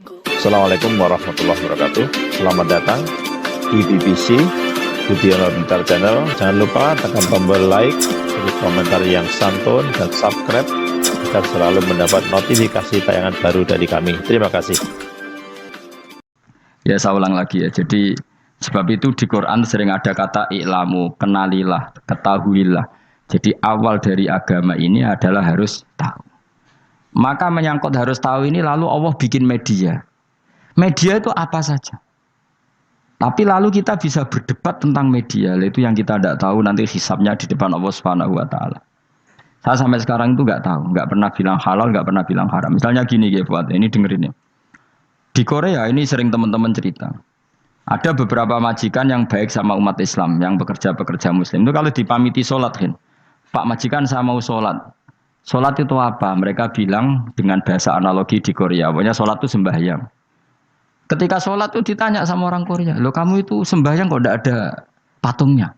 Assalamualaikum warahmatullahi wabarakatuh. Selamat datang di BBC Budiono Pintar Channel. Jangan lupa tekan tombol like, beri komentar yang santun, dan subscribe agar selalu mendapat notifikasi tayangan baru dari kami. Terima kasih. Ya saya ulang lagi ya. Jadi sebab itu di Quran sering ada kata i'lamu, kenalilah, ketahuilah. Jadi awal dari agama ini adalah harus tahu. Maka menyangkut harus tahu ini lalu Allah bikin media. Media itu apa saja. Tapi lalu kita bisa berdebat tentang media. Itu yang kita tidak tahu nanti hisabnya di depan Allah Subhanahu wa taala. Saya sampai sekarang itu nggak tahu, nggak pernah bilang halal, nggak pernah bilang haram. Misalnya gini ya buat ini dengerin ya. Di Korea ini sering teman-teman cerita. Ada beberapa majikan yang baik sama umat Islam, yang bekerja-bekerja Muslim. Itu kalau dipamiti sholat, kan, Pak majikan saya mau sholat. Sholat itu apa? Mereka bilang dengan bahasa analogi di Korea. Pokoknya sholat itu sembahyang. Ketika sholat itu ditanya sama orang Korea, loh kamu itu sembahyang kok tidak ada patungnya?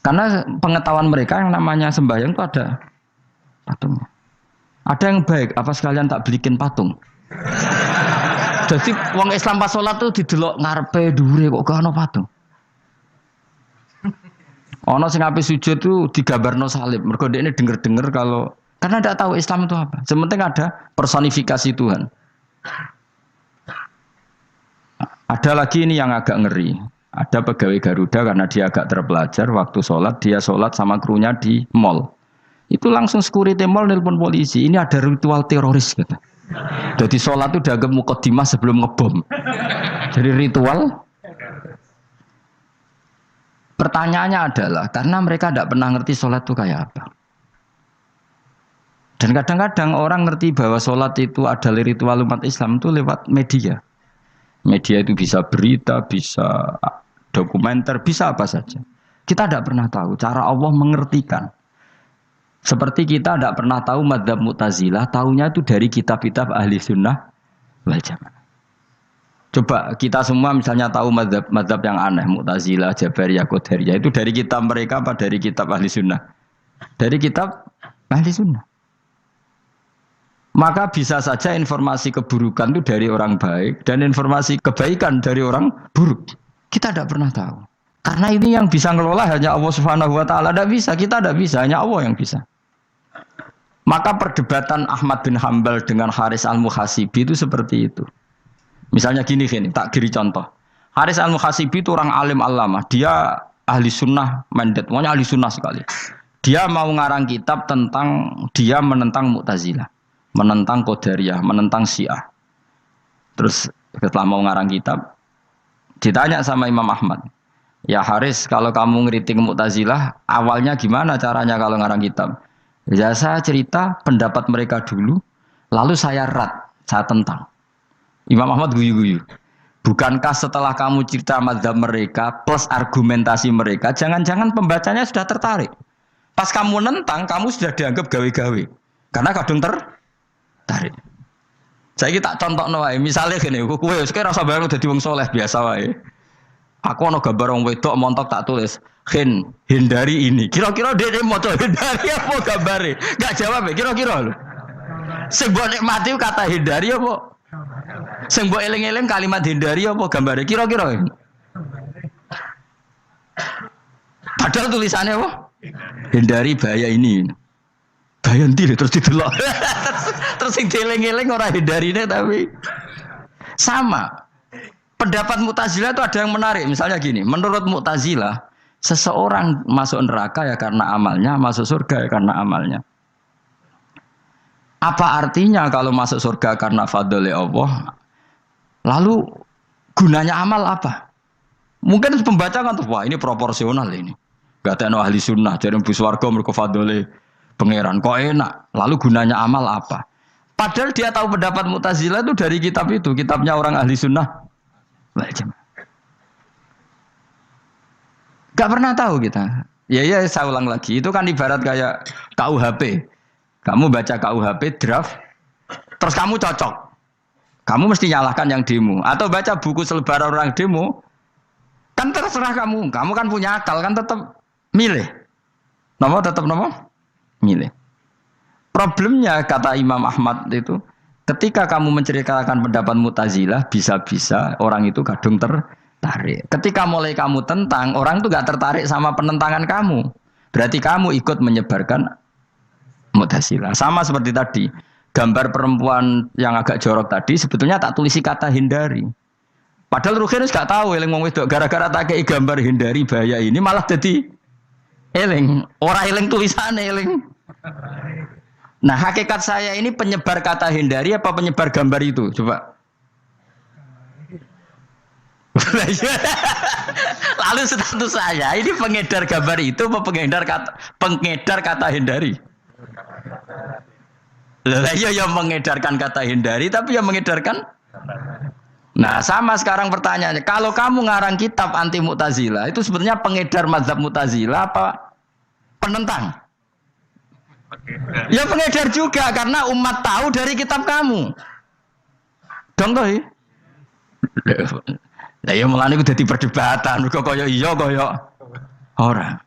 Karena pengetahuan mereka yang namanya sembahyang itu ada patungnya. Ada yang baik, apa sekalian tak belikin patung? Jadi wong Islam pas sholat tuh didelok ngarepe dhuwure kok gak ono patung. Ono sing ape sujud tuh digambarno salib. Mergo dekne denger-denger kalau karena tidak tahu Islam itu apa. Sementing ada personifikasi Tuhan. Ada lagi ini yang agak ngeri. Ada pegawai Garuda karena dia agak terpelajar waktu sholat dia sholat sama krunya di mall. Itu langsung security mall nelpon polisi. Ini ada ritual teroris gitu. Jadi sholat itu dianggap mukadimah sebelum ngebom. Jadi ritual. Pertanyaannya adalah karena mereka tidak pernah ngerti sholat itu kayak apa. Dan kadang-kadang orang ngerti bahwa sholat itu adalah ritual umat Islam itu lewat media. Media itu bisa berita, bisa dokumenter, bisa apa saja. Kita tidak pernah tahu cara Allah mengertikan. Seperti kita tidak pernah tahu madzhab Mu'tazilah, tahunya itu dari kitab-kitab ahli sunnah wal jamaah. Coba kita semua misalnya tahu madzhab yang aneh, Mu'tazilah, Jabariyah, Qadariyah, itu dari kitab mereka apa dari kitab ahli sunnah? Dari kitab ahli sunnah. Maka bisa saja informasi keburukan itu dari orang baik dan informasi kebaikan dari orang buruk. Kita tidak pernah tahu. Karena ini yang bisa ngelola hanya Allah Subhanahu wa taala. Tidak bisa, kita tidak bisa, hanya Allah yang bisa. Maka perdebatan Ahmad bin Hambal dengan Haris al-Muhasibi itu seperti itu. Misalnya gini, tak kiri contoh. Haris al-Muhasibi itu orang alim allamah. Dia ahli sunnah mandat, pokoknya ahli sunnah sekali. Dia mau ngarang kitab tentang dia menentang Mu'tazilah, menentang Qadariyah, menentang Syiah. Terus setelah mau ngarang kitab, ditanya sama Imam Ahmad, ya Haris, kalau kamu ngeritik Mu'tazilah, awalnya gimana caranya kalau ngarang kitab? Ya saya cerita pendapat mereka dulu, lalu saya saya tentang. Imam Ahmad guyu-guyu. Bukankah setelah kamu cerita mazhab mereka plus argumentasi mereka, jangan-jangan pembacanya sudah tertarik. Pas kamu nentang, kamu sudah dianggap gawe-gawe. Karena kadung tarik. Saya tak contoh wae, misalnya gini, kowe sekarang rasa bareng dadi wong soleh biasa wae. Aku ono gambar wong wedok montok tak tulis, hindari ini. Kira-kira dia moto hindari apa gambare? Enggak jawab ya, kira-kira lho. Sing mbok nikmati kata hindari apa? Sing mbok eling-eling kalimat hindari apa gambare? Kira-kira. Padahal tulisannya apa? Hindari bahaya ini. Bahaya ndi terus didelok. Terus sing dieling-eling ora hindarine tapi sama. Pendapat Mu'tazilah itu ada yang menarik. Misalnya gini, menurut Mu'tazilah, seseorang masuk neraka ya karena amalnya, masuk surga ya karena amalnya. Apa artinya kalau masuk surga karena fadl Allah? Lalu gunanya amal apa? Mungkin pembaca kan tuh, wah ini proporsional ini. Gak ada ahli sunnah, jadi bus warga mereka fadl pangeran. Kok enak? Lalu gunanya amal apa? Padahal dia tahu pendapat Mu'tazilah itu dari kitab itu, kitabnya orang ahli sunnah. Gak pernah tahu kita. Ya saya ulang lagi. Itu kan ibarat kayak KUHP. Kamu baca KUHP draft, terus kamu cocok. Kamu mesti nyalahkan yang demo. Atau baca buku selebaran orang demo, kan terserah kamu. Kamu kan punya akal, kan tetap milih. Nomor tetap nomor milih. Problemnya kata Imam Ahmad itu, Ketika kamu menceritakan pendapat Mu'tazilah, bisa-bisa orang itu kadung tertarik. Ketika mulai kamu tentang, orang itu gak tertarik sama penentangan kamu. Berarti kamu ikut menyebarkan Mu'tazilah. Sama seperti tadi, gambar perempuan yang agak jorok tadi sebetulnya tak tulisi kata hindari. Padahal Ruhin gak tahu eling wong wedok gara-gara tak kei gambar hindari bahaya ini malah jadi eling. Ora eling tulisannya eling. Nah, hakikat saya ini penyebar kata hindari apa penyebar gambar itu? Coba. Lalu status saya ini pengedar gambar itu apa pengedar kata hindari? Lah iya yang mengedarkan kata hindari tapi yang mengedarkan. Nah, sama sekarang pertanyaannya, kalau kamu ngarang kitab anti Mu'tazilah itu sebenarnya pengedar mazhab Mu'tazilah apa penentang? Ya pengedar juga karena umat tahu dari kitab kamu. Dong toh. Lah ya mulane ku dadi perdebatan, kok kaya iya kaya ora.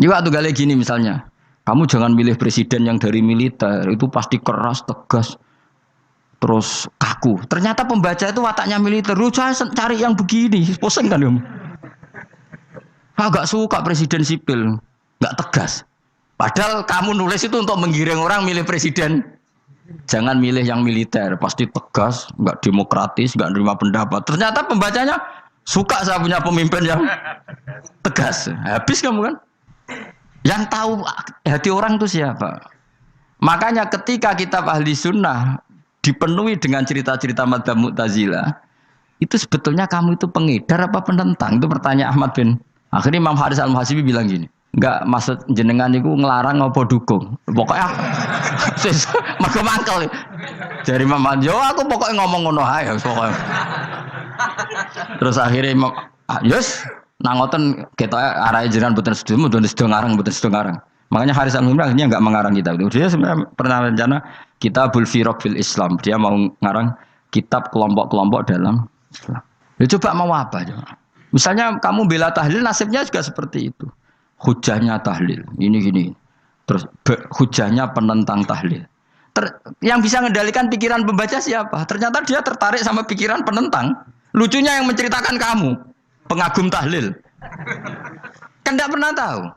Juga tuh gale gini misalnya, kamu jangan milih presiden yang dari militer, itu pasti keras, tegas, terus kaku. Ternyata pembaca itu wataknya militer. Lu cari yang begini, pusing kan kamu. Agak suka presiden sipil, nggak tegas. Padahal kamu nulis itu untuk menggiring orang milih presiden. Jangan milih yang militer, pasti tegas, nggak demokratis, nggak nerima pendapat. Ternyata pembacanya suka saya punya pemimpin yang tegas. Habis kamu kan? Yang tahu hati orang itu siapa? Makanya ketika kitab Ahli Sunnah dipenuhi dengan cerita-cerita madzhab Mu'tazilah, itu sebetulnya kamu itu pengedar apa penentang? Itu pertanyaan Ahmad bin. Akhirnya Imam Haris Al-Muhasibi bilang gini. Enggak, maksud jenengan itu ngelarang apa dukung. Pokoknya mergo mangkel. Dari Imam Anjo aku pokoknya ngomong ngono ae pokoknya. Terus akhirnya Imam yes nang ngoten ketok arahe jenengan mboten sedo ngarang. Makanya Haris Al-Muhasibi akhirnya enggak mengarang kitab itu. Dia sebenarnya pernah rencana Kitabul Firaq fil Islam. Dia mau ngarang kitab kelompok-kelompok dalam Islam. Ya coba mau apa coba? Misalnya kamu bela tahlil nasibnya juga seperti itu. Hujahnya tahlil, ini gini. Terus hujahnya penentang tahlil. Yang bisa mengendalikan pikiran pembaca siapa? Ternyata dia tertarik sama pikiran penentang. Lucunya yang menceritakan kamu, pengagum tahlil. Kan tidak pernah tahu.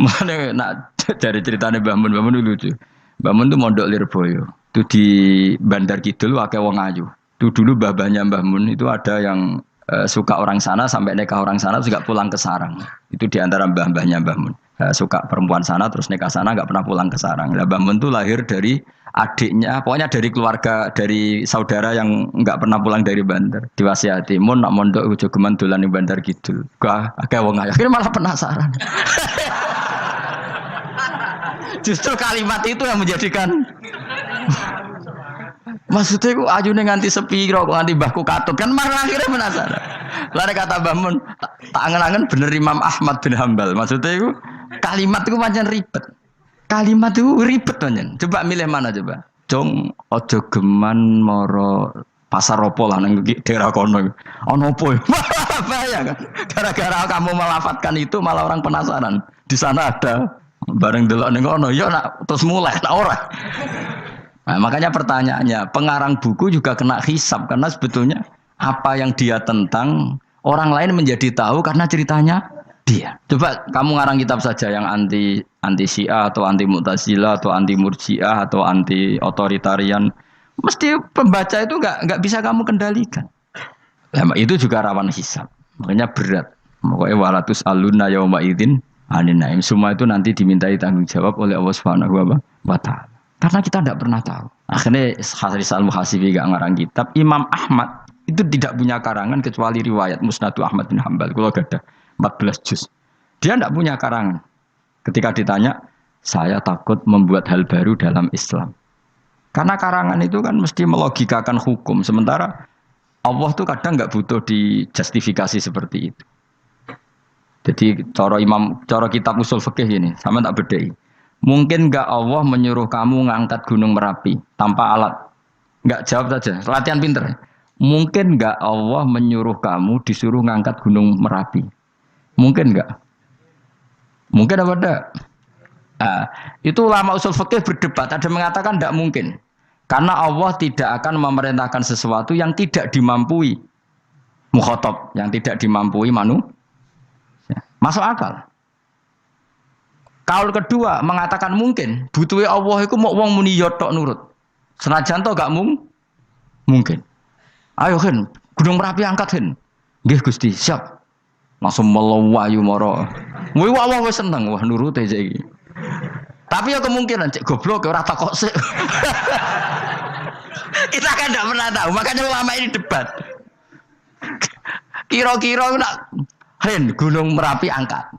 Mana nak dari ceritanya Mbah Mun lucu. Mbah Mun itu mondok Lirboyo. Itu di Bandar Kidul akeh wong ayu. Itu dulu babanya Mbah Mun itu ada yang suka orang sana sampai nikah orang sana juga pulang ke sarang. Itu diantara mbah-mbahnya Mbah Mun. Suka perempuan sana terus nikah sana nggak pernah pulang ke sarang. Nah, Mbah Mun itu lahir dari adiknya, pokoknya dari keluarga, dari saudara yang nggak pernah pulang dari Bandar. Diwasiati, Mun nak mondok ujo geman dolan ning Bandar Kidul. Wah, akeh wong ayu. Akhirnya malah penasaran. Justru kalimat itu yang menjadikan maksudnya aku ajune nganti sepiro kok nganti mbahku katut kan malah akhirnya penasaran. Lare kata Mbah Mun tak angen-angen bener Imam Ahmad bin Hambal. Maksudnya itu kalimat itu pancen ribet. Kalimat itu ribet pancen. Coba milih mana coba? Jong ojo geman moro pasar opo lah nang daerah kono. Ono opo? Bahaya kan. Gara-gara kamu melafatkan itu malah orang penasaran. Di sana ada bareng delok ning kono ya nak terus mulai tak ora. Nah, makanya pertanyaannya, pengarang buku juga kena hisab karena sebetulnya apa yang dia tentang orang lain menjadi tahu karena ceritanya dia. Coba kamu ngarang kitab saja yang anti Syiah atau anti Mu'tazilah atau anti Murji'ah atau anti otoritarian, mesti pembaca itu nggak bisa kamu kendalikan. Nah, itu juga rawan hisab, makanya berat. Pokoknya walatus aluna yauma idzin anin naim. Semua itu nanti dimintai tanggung jawab oleh Allah Subhanahu wa Ta'ala. Karena kita tidak pernah tahu. Akhirnya Haris Al-Muhasibi gak ngarang kitab. Imam Ahmad itu tidak punya karangan kecuali riwayat Musnadu Ahmad bin Hambal. Kalau ada 14 juz. Dia tidak punya karangan. Ketika ditanya, saya takut membuat hal baru dalam Islam. Karena karangan itu kan mesti melogikakan hukum. Sementara Allah tuh kadang nggak butuh dijustifikasi seperti itu. Jadi cara kitab usul fikih ini, sama tak bedai. Mungkin nggak Allah menyuruh kamu ngangkat gunung Merapi tanpa alat? Nggak, jawab saja. Latihan pinter. Mungkin nggak Allah menyuruh kamu disuruh ngangkat gunung Merapi? Mungkin nggak? Mungkin apa enggak? Nah, itu ulama usul fikih berdebat. Ada mengatakan tidak mungkin. Karena Allah tidak akan memerintahkan sesuatu yang tidak dimampui mukhatab, yang tidak dimampui manusia. Masuk akal. Kaul kedua mengatakan mungkin, butuhe Allah iku mau wong muni yo tok nurut. Senajan to gak mungkin. Ayo Hen, Gunung Merapi angkat Hen. Nggih Gusti, siap. Langsung melayu mara. Wih Allah wis seneng wah nurute cek iki. Tapi ya kemungkinan cek goblok ora takok sik. Kita kan tidak pernah tahu, makanya ulama ini debat. Kira-kira nak Hen Gunung Merapi angkat.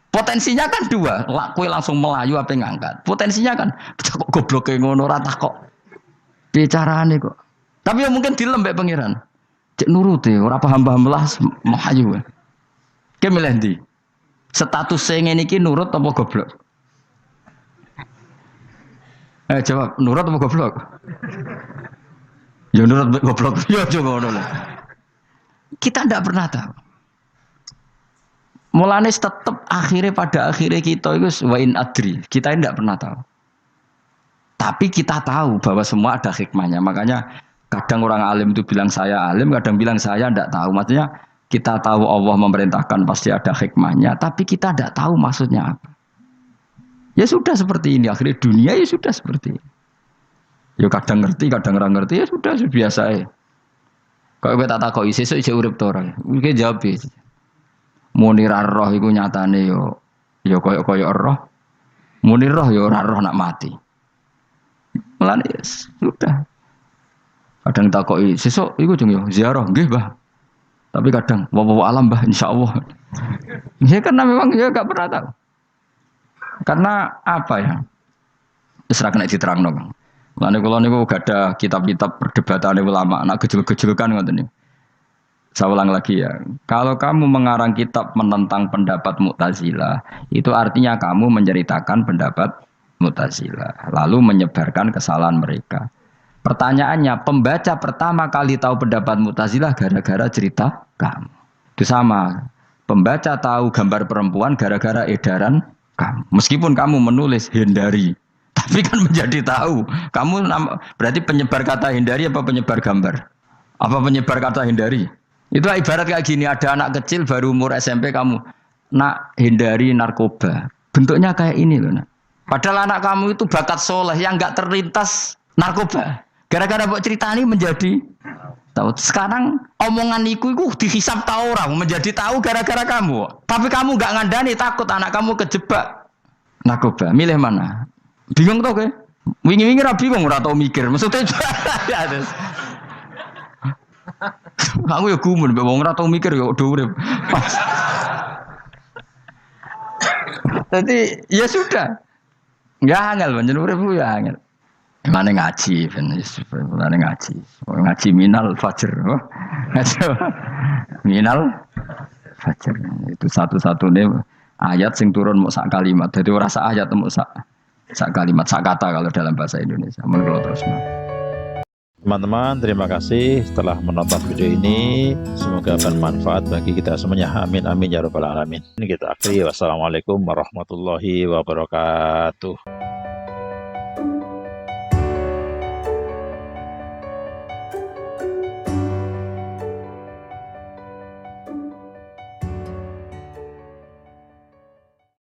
Potensinya kan dua, kue langsung melayu apa ngangkat. Potensinya kan kok goblok ngono ora takok. Bicarane kok. Tapi ya mungkin dilembek pangeran. Cek nuruti ora paham-paham lah melayu. Ki milih ndi? Status sing ngene iki nurut apa goblok? Jawab, nurut apa goblok? Ya nurut goblok. Ya coba ngono. Kita ndak pernah tahu. Mulane tetap akhirnya pada akhirnya kita itu wain adri. Kita tidak pernah tahu. Tapi kita tahu bahwa semua ada hikmahnya. Makanya kadang orang alim itu bilang saya alim, kadang bilang saya tidak tahu. Maksudnya kita tahu Allah memerintahkan pasti ada hikmahnya, tapi kita tidak tahu maksudnya apa. Ya sudah seperti ini. Akhirnya dunia ya sudah seperti ini. Ya kadang ngerti, kadang nggak ngerti. Ya sudah biasa ya. Kalau kita tak tahu sesuk isih urip to ora. Iki jawab. Muni ra roh iku nyatane yo koyo roh. Muni roh yo ora roh nak mati. Mulane sudah. Kadang takoki sesuk iku jeng yo ziarah nggih, Mbah. Tapi kadang wallahu alam, Mbah, insyaallah. Ya karena memang ya enggak pernah tahu. Karena apa ya? Wis ra kena diterangno, Kang. Mulane kula niku gadah kitab-kitab perdebatane ulama, nak gejol-gejolkan ngoten niku. Saya ulang lagi ya, kalau kamu mengarang kitab menentang pendapat Mu'tazilah, itu artinya kamu menceritakan pendapat Mu'tazilah, lalu menyebarkan kesalahan mereka. Pertanyaannya, pembaca pertama kali tahu pendapat Mu'tazilah gara-gara cerita kamu. Itu sama, pembaca tahu gambar perempuan gara-gara edaran kamu. Meskipun kamu menulis hindari, tapi kan menjadi tahu. Kamu berarti penyebar kata hindari apa penyebar gambar? Apa penyebar kata hindari? Itu ibarat kayak gini, ada anak kecil baru umur SMP kamu nak hindari narkoba. Bentuknya kayak ini loh. Nak. Padahal anak kamu itu bakat soleh yang nggak terlintas narkoba. Gara-gara buat cerita ini menjadi tahu. Sekarang omongan iku dihisap tahu orang menjadi tahu gara-gara kamu. Tapi kamu nggak ngandani takut anak kamu kejebak narkoba. Milih mana? Bingung tau ke? Wingi-wingi ra bingung ora tau mikir. Maksudnya ya terus. Aku ya gumun, wong ora tau mikir ya do urip. Jadi ya sudah. Ya angel pancen urip ya angel. Mane ngaji ben mane ngaji. Ngaji minal fajr. Minal fajr. Itu satu-satunya ayat sing turun mok sak kalimat. Dadi ora sak ayat mok sak kalimat, sak kata kalau dalam bahasa Indonesia. Menurut terus. Teman-teman, terima kasih telah menonton video ini. Semoga bermanfaat bagi kita semuanya. Amin, amin, ya rabbal alamin. Ini kita akhiri. Wassalamualaikum warahmatullahi wabarakatuh.